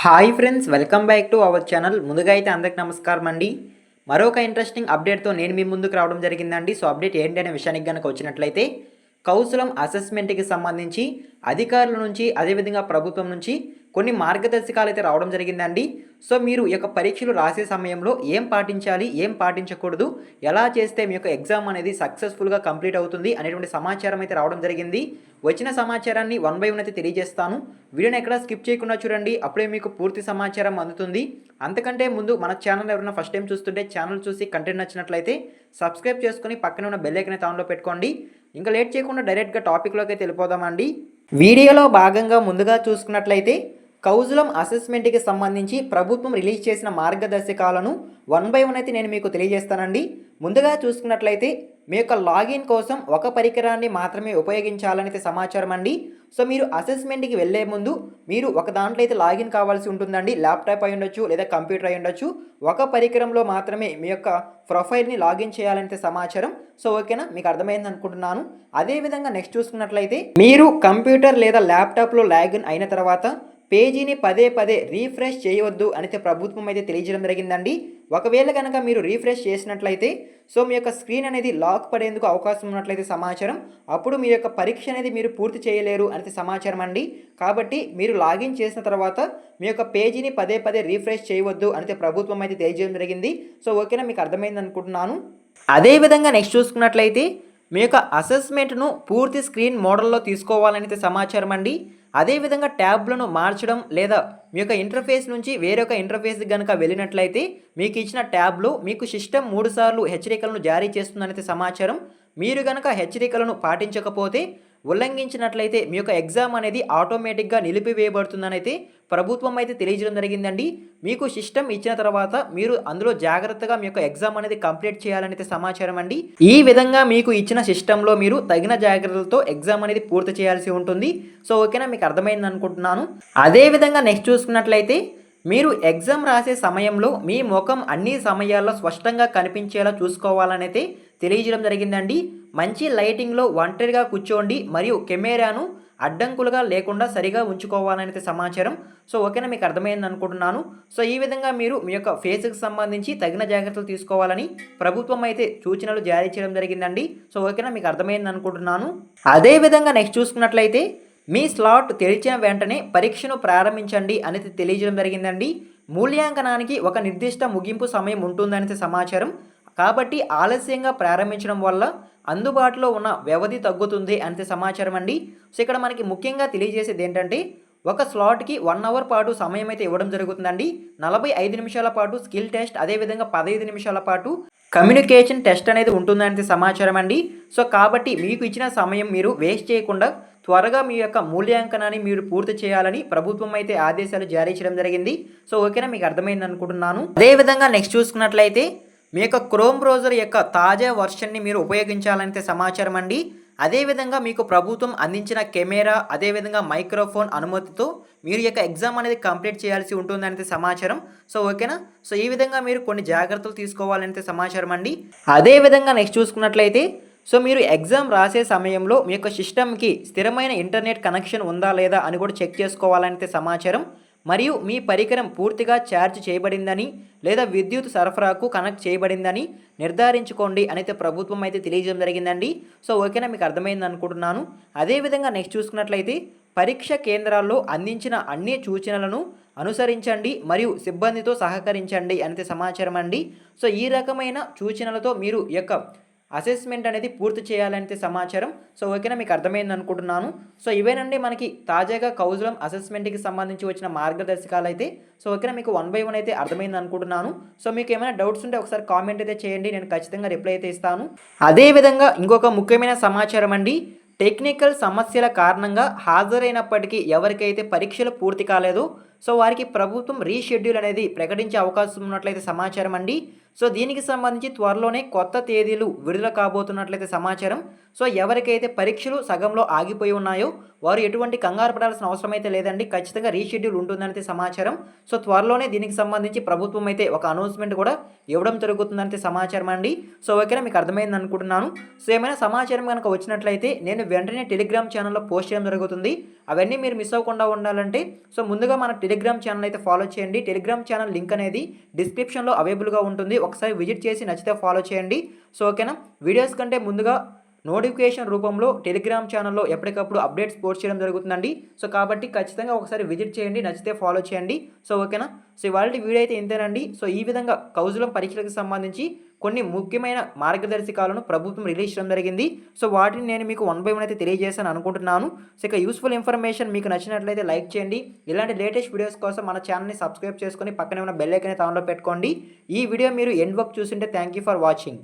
Hi friends, welcome back to our channel. ముందుగా అయితే అందరికి నమస్కారం అండి. మరొక ఇంట్రెస్టింగ్ అప్డేట్తో నేను మీ ముందుకు రావడం జరిగిందండి. సో అప్డేట్ ఏంటి అనే విషయానికి కనుక వచ్చినట్లయితే, కౌశలం అసెస్మెంట్కి సంబంధించి అధికారుల నుంచి అదేవిధంగా ప్రభుత్వం నుంచి కొన్ని మార్గదర్శకాలు అయితే రావడం జరిగిందండి. సో మీరు ఈ యొక్క పరీక్షలు రాసే సమయంలో ఏం పాటించాలి, ఏం పాటించకూడదు, ఎలా చేస్తే మీ యొక్క ఎగ్జామ్ అనేది సక్సెస్ఫుల్గా కంప్లీట్ అవుతుంది అనేటువంటి సమాచారం అయితే రావడం జరిగింది. వచ్చిన సమాచారాన్ని వన్ బై వన్ అయితే తెలియజేస్తాను. వీడియోని ఎక్కడ స్కిప్ చేయకుండా చూడండి, అప్పుడే మీకు పూర్తి సమాచారం అందుతుంది. అంతకంటే ముందు మన ఛానల్ ఎవరైనా ఫస్ట్ టైం చూస్తుంటే ఛానల్ చూసి కంటెంట్ నచ్చినట్లయితే సబ్స్క్రైబ్ చేసుకుని పక్కన ఉన్న బెల్ ఐకాన్ అయితే ఆన్లో పెట్టుకోండి. ఇంకా లేట్ చేయకుండా డైరెక్ట్గా టాపిక్లోకి అయితే వెళ్ళిపోదామండి. వీడియోలో భాగంగా ముందుగా చూసుకున్నట్లయితే, కౌశలం అసెస్మెంట్కి సంబంధించి ప్రభుత్వం రిలీజ్ చేసిన మార్గదర్శకాలను వన్ బై వన్ అయితే నేను మీకు తెలియజేస్తానండి. ముందుగా చూసుకున్నట్లయితే, మీ యొక్క లాగిన్ కోసం ఒక పరికరాన్ని మాత్రమే ఉపయోగించాలనేది సమాచారం అండి. సో మీరు అసెస్మెంట్కి వెళ్ళే ముందు మీరు ఒక దాంట్లో అయితే లాగిన్ కావాల్సి ఉంటుందండి. ల్యాప్టాప్ అయి ఉండొచ్చు లేదా కంప్యూటర్ అయి ఉండొచ్చు. ఒక పరికరంలో మాత్రమే మీ యొక్క ప్రొఫైల్ని లాగిన్ చేయాలనే సమాచారం. సో ఓకేనా, మీకు అర్థమైంది అనుకుంటున్నాను. అదేవిధంగా నెక్స్ట్ చూసుకున్నట్లయితే, మీరు కంప్యూటర్ లేదా ల్యాప్టాప్లో లాగిన్ అయిన తర్వాత పేజీని పదే పదే రీఫ్రెష్ చేయవద్దు అనేది ప్రభుత్వం అయితే తెలియజేయడం జరిగిందండి. ఒకవేళ కనుక మీరు రీఫ్రెష్ చేసినట్లయితే, సో మీ యొక్క స్క్రీన్ అనేది లాక్ పడేందుకు అవకాశం ఉన్నట్లయితే సమాచారం, అప్పుడు మీ యొక్క పరీక్ష అనేది మీరు పూర్తి చేయలేరు అనేది సమాచారం అండి. కాబట్టి మీరు లాగిన్ చేసిన తర్వాత మీ యొక్క పేజీని పదే పదే రీఫ్రెష్ చేయవద్దు అనేది ప్రభుత్వం అయితే తెలియజేయడం జరిగింది. సో ఓకేనా, మీకు అర్థమైంది అనుకుంటున్నాను. అదేవిధంగా నెక్స్ట్ చూసుకున్నట్లయితే, మీ యొక్క అసెస్మెంట్ను పూర్తి స్క్రీన్ మోడల్లో తీసుకోవాలనేది సమాచారం అండి. అదేవిధంగా ట్యాబ్లను మార్చడం లేదా మీ యొక్క ఇంటర్ఫేస్ నుంచి వేరొక ఇంటర్ఫేస్కి కనుక వెళ్ళినట్లయితే, మీకు ఇచ్చిన ట్యాబ్లో మీకు సిస్టమ్ 3 సార్లు హెచ్చరికలను జారీ చేస్తుందనేది సమాచారం. మీరు కనుక హెచ్చరికలను పాటించకపోతే, ఉల్లంఘించినట్లయితే మీ యొక్క ఎగ్జామ్ అనేది ఆటోమేటిక్గా నిలిపివేయబడుతుందని అయితే ప్రభుత్వం అయితే తెలియజేయడం జరిగిందండి. మీకు సిస్టమ్ ఇచ్చిన తర్వాత మీరు అందులో జాగ్రత్తగా మీ యొక్క ఎగ్జామ్ అనేది కంప్లీట్ చేయాలనేది సమాచారం అండి. ఈ విధంగా మీకు ఇచ్చిన సిస్టంలో మీరు తగిన జాగ్రత్తలతో ఎగ్జామ్ అనేది పూర్తి చేయాల్సి ఉంటుంది. సో ఓకేనా, మీకు అర్థమైంది అనుకుంటున్నాను. అదేవిధంగా నెక్స్ట్ చూసుకున్నట్లయితే, మీరు ఎగ్జామ్ రాసే సమయంలో మీ ముఖం అన్ని సమయాల్లో స్పష్టంగా కనిపించేలా చూసుకోవాలనైతే తెలియజేయడం జరిగిందండి. మంచి లైటింగ్లో ఒంటరిగా కూర్చోండి మరియు కెమెరాను అడ్డంకులుగా లేకుండా సరిగా ఉంచుకోవాలనేది సమాచారం. సో ఓకేనా, మీకు అర్థమైంది అనుకుంటున్నాను. సో ఈ విధంగా మీరు మీ యొక్క ఫేస్కి సంబంధించి తగిన జాగ్రత్తలు తీసుకోవాలని ప్రభుత్వం అయితే సూచనలు జారీ చేయడం జరిగిందండి. సో ఓకేనా, మీకు అర్థమైంది అనుకుంటున్నాను. అదేవిధంగా నెక్స్ట్ చూసుకున్నట్లయితే, మీ స్లాట్ తెరిచిన వెంటనే పరీక్షను ప్రారంభించండి అనేది తెలియజేయడం జరిగిందండి. మూల్యాంకనానికి ఒక నిర్దిష్ట ముగింపు సమయం ఉంటుందనేది సమాచారం. కాబట్టి ఆలస్యంగా ప్రారంభించడం వల్ల అందుబాటులో ఉన్న వ్యవధి తగ్గుతుంది అనేది సమాచారం అండి. సో ఇక్కడ మనకి ముఖ్యంగా తెలియజేసేది ఏంటంటే, ఒక స్లాట్కి 1 అవర్ పాటు సమయం అయితే ఇవ్వడం జరుగుతుందండి. 45 నిమిషాల పాటు స్కిల్ టెస్ట్, అదేవిధంగా 15 నిమిషాల పాటు కమ్యూనికేషన్ టెస్ట్ అనేది ఉంటుందనేది సమాచారం అండి. సో కాబట్టి మీకు ఇచ్చిన సమయం మీరు వేస్ట్ చేయకుండా త్వరగా మీ యొక్క మూల్యాంకనాన్ని మీరు పూర్తి చేయాలని ప్రభుత్వం అయితే ఆదేశాలు జారీ చేయడం జరిగింది. సో ఓకేనా, మీకు అర్థమైంది అనుకుంటున్నాను. అదేవిధంగా నెక్స్ట్ చూసుకున్నట్లయితే, మీ యొక్క క్రోమ్ బ్రౌజర్ యొక్క తాజా వర్షన్ని మీరు ఉపయోగించాలనే సమాచారం అండి. అదేవిధంగా మీకు ప్రభుత్వం అందించిన కెమెరా, అదేవిధంగా మైక్రోఫోన్ అనుమతితో మీరు యొక్క ఎగ్జామ్ అనేది కంప్లీట్ చేయాల్సి ఉంటుందనేది సమాచారం. సో ఓకేనా, సో ఈ విధంగా మీరు కొన్ని జాగ్రత్తలు తీసుకోవాలనేది సమాచారం అండి. అదేవిధంగా నెక్స్ట్ చూసుకున్నట్లయితే, సో మీరు ఎగ్జామ్ రాసే సమయంలో మీ యొక్క సిస్టమ్కి స్థిరమైన ఇంటర్నెట్ కనెక్షన్ ఉందా లేదా అని కూడా చెక్ చేసుకోవాలనేది సమాచారం. మరియు మీ పరికరం పూర్తిగా ఛార్జ్ చేయబడిందని లేదా విద్యుత్ సరఫరాకు కనెక్ట్ చేయబడిందని నిర్ధారించుకోండి అనేది ప్రభుత్వం అయితే తెలియజేయడం జరిగిందండి. సో ఓకేనా, మీకు అర్థమైంది అనుకుంటున్నాను. అదేవిధంగా నెక్స్ట్ చూసుకున్నట్లయితే, పరీక్ష కేంద్రాల్లో అందించిన అన్ని సూచనలను అనుసరించండి మరియు సిబ్బందితో సహకరించండి అనేది సమాచారం అండి. సో ఈ రకమైన సూచనలతో మీరు యొక్క అసెస్మెంట్ అనేది పూర్తి చేయాలనేది సమాచారం. సో ఓకేనా, మీకు అర్థమైంది అనుకుంటున్నాను. సో ఇవేనండి మనకి తాజాగా కౌశలం అసెస్మెంట్కి సంబంధించి వచ్చిన మార్గదర్శకాలు అయితే. సో ఓకేనా, మీకు వన్ బై వన్ అయితే అర్థమైంది అనుకుంటున్నాను. సో మీకు ఏమైనా డౌట్స్ ఉంటే ఒకసారి కామెంట్ అయితే చేయండి, నేను ఖచ్చితంగా రిప్లై అయితే ఇస్తాను. అదేవిధంగా ఇంకొక ముఖ్యమైన సమాచారం అండి, టెక్నికల్ సమస్యల కారణంగా హాజరైనప్పటికీ ఎవరికైతే పరీక్షలు పూర్తి కాలేదో సో వారికి ప్రభుత్వం రీషెడ్యూల్ అనేది ప్రకటించే అవకాశం ఉన్నట్లయితే సమాచారం అండి. సో దీనికి సంబంధించి త్వరలోనే కొత్త తేదీలు విడుదల కాబోతున్నట్లయితే సమాచారం. సో ఎవరికైతే పరీక్షలు సగంలో ఆగిపోయి ఉన్నాయో వారు ఎటువంటి కంగారు పడాల్సిన అవసరం అయితే లేదండి. ఖచ్చితంగా రీషెడ్యూల్ ఉంటుందనైతే సమాచారం. సో త్వరలోనే దీనికి సంబంధించి ప్రభుత్వం అయితే ఒక అనౌన్స్మెంట్ కూడా ఇవ్వడం జరుగుతుందంటే సమాచారం అండి. సో ఓకేనా, మీకు అర్థమైంది అనుకుంటున్నాను. సో ఏమైనా సమాచారం కనుక వచ్చినట్లయితే నేను వెంటనే టెలిగ్రామ్ ఛానల్లో పోస్ట్ చేయడం జరుగుతుంది. అవన్నీ మీరు మిస్ అవ్వకుండా ఉండాలంటే సో ముందుగా మన టెలిగ్రామ్ ఛానల్ అయితే ఫాలో చేయండి. టెలిగ్రామ్ ఛానల్ లింక్ అనేది డిస్క్రిప్షన్లో అవైలబుల్గా ఉంటుంది. ఒకసారి విజిట్ చేసి నచ్చితే ఫాలో చేయండి. సో ఓకేనా, వీడియోస్ కంటే ముందుగా నోటిఫికేషన్ రూపంలో టెలిగ్రామ్ ఛానల్లో ఎప్పటికప్పుడు అప్డేట్స్ పోస్ట్ చేయడం జరుగుతుందండి. సో కాబట్టి ఖచ్చితంగా ఒకసారి విజిట్ చేయండి, నచ్చితే ఫాలో చేయండి. సో ఓకేనా, సో ఇవాళ వీడియో అయితే ఇంతేనండి. సో ఈ విధంగా కౌజులం పరీక్షలకు సంబంధించి కొన్ని ముఖ్యమైన మార్గదర్శకాలను ప్రభుత్వం రిలీజ్ చేయడం జరిగింది. సో వాటిని నేను మీకు 1 by 1 అయితే తెలియజేశాను అనుకుంటున్నాను. సో ఇక యూస్ఫుల్ ఇన్ఫర్మేషన్ మీకు నచ్చినట్లయితే లైక్ చేయండి. ఇలాంటి లేటెస్ట్ వీడియోస్ కోసం మన ఛానల్ని సబ్స్క్రైబ్ చేసుకొని పక్కనే ఉన్న బెల్ ఐకాన్ ఆన్లో పెట్టుకోండి. ఈ వీడియో మీరు ఎండ్ వరకు చూసింటే థ్యాంక్ యూ ఫర్ వాచింగ్.